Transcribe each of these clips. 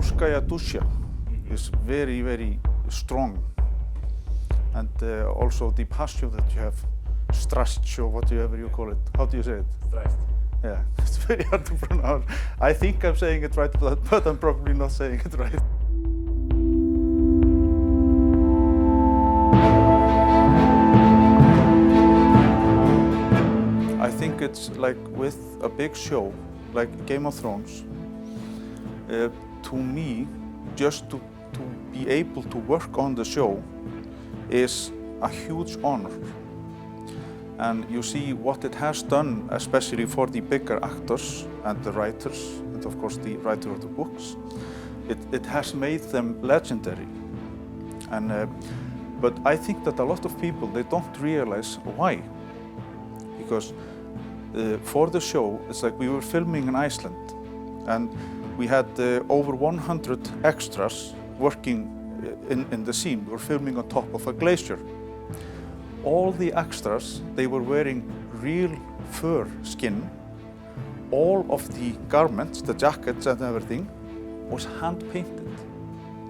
Ruskaya Dusha is very, very strong. And also the passion that you have, strasť or whatever you call it. How do you say it? Stressed. Yeah, it's very hard to pronounce. I think I'm saying it right, but I'm probably not saying it right. I think it's like with a big show, like Game of Thrones, to me, just to be able to work on the show is a huge honor. And you see what it has done, especially for the bigger actors and the writers, and of course the writer of the books. It has made them legendary. And, but I think that a lot of people, they don't realize why. Because for the show, it's like we were filming in Iceland, and we had over 100 extras working in the scene. We were filming on top of a glacier. All the extras, they were wearing real fur skin. All of the garments, the jackets and everything, was hand-painted,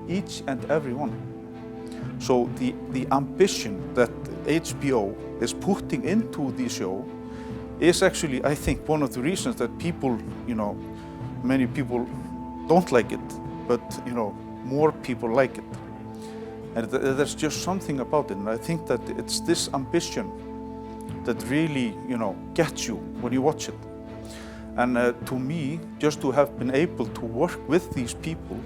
each and every one. So the ambition that HBO is putting into the show is actually, I think, one of the reasons that people, many people don't like it, but more people like it. And there's just something about it, and I think that it's this ambition that really, gets you when you watch it. And to me, just to have been able to work with these people,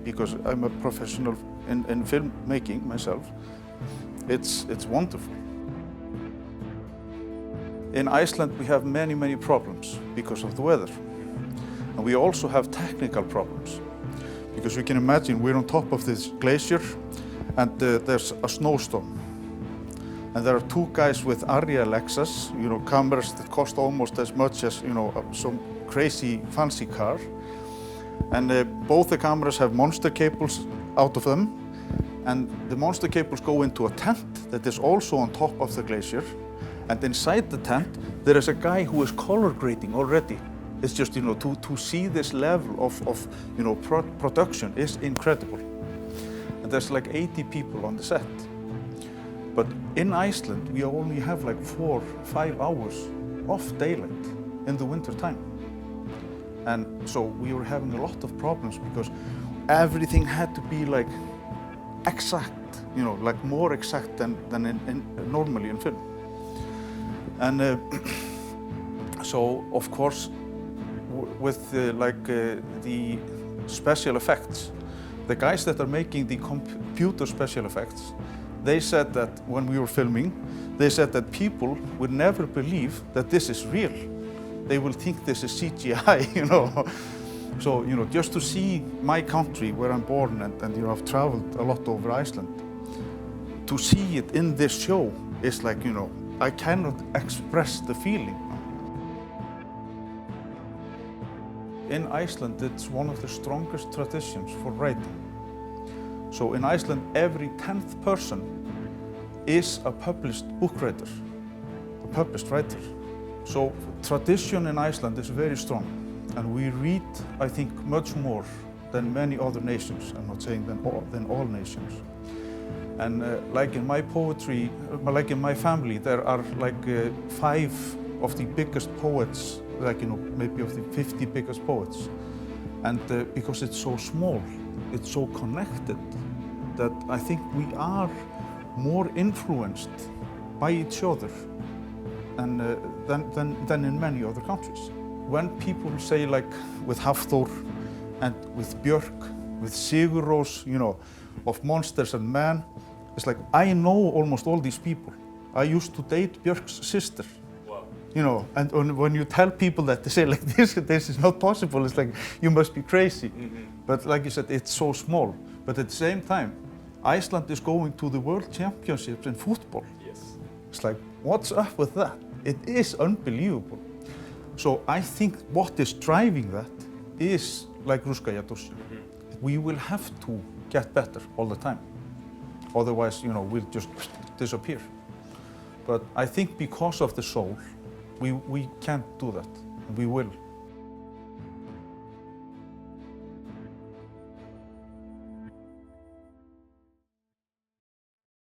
because I'm a professional in filmmaking myself, it's wonderful. In Iceland, we have many, many problems because of the weather. And we also have technical problems. Because you can imagine we're on top of this glacier and there's a snowstorm. And there are two guys with Arri Alexas, cameras that cost almost as much as, some crazy fancy car. And both the cameras have monster cables out of them. And the monster cables go into a tent that is also on top of the glacier. And inside the tent, there is a guy who is color grading already. It's just, to see this level of production is incredible. And there's like 80 people on the set. But in Iceland, we only have like 4 or 5 hours of daylight in the winter time. And so we were having a lot of problems because everything had to be like exact, like more exact than normally in film. And so, of course, with the special effects, the guys that are making the computer special effects, they said that when we were filming, they said that people would never believe that this is real. They will think this is CGI, So, just to see my country where I'm born and I've traveled a lot over Iceland, to see it in this show is like, I cannot express the feeling. In Iceland, it's one of the strongest traditions for writing. So in Iceland, every 10th person is a published book writer, a published writer. So tradition in Iceland is very strong, and we read, I think, much more than many other nations. I'm not saying than all nations. And like in my poetry, like in my family, there are like 5 of the biggest poets, like maybe of the 50 biggest poets. And because it's so small, it's so connected, that I think we are more influenced by each other than in many other countries. When people say, like with Hafþór and with Björk, with Sigur Rós, of Monsters and Men, it's like I know almost all these people. I used to date Björk's sister. Wow. And when you tell people that, they say like this is not possible. It's like you must be crazy. Mm-hmm. But like you said, it's so small. But at the same time, Iceland is going to the World Championships in football. Yes. It's like, what's up with that? It is unbelievable. So I think what is driving that is like Ruskaya Dusha. Mm-hmm. We will have to get better all the time. Otherwise, we'll just disappear. But I think because of the soul, we can't do that, and we will.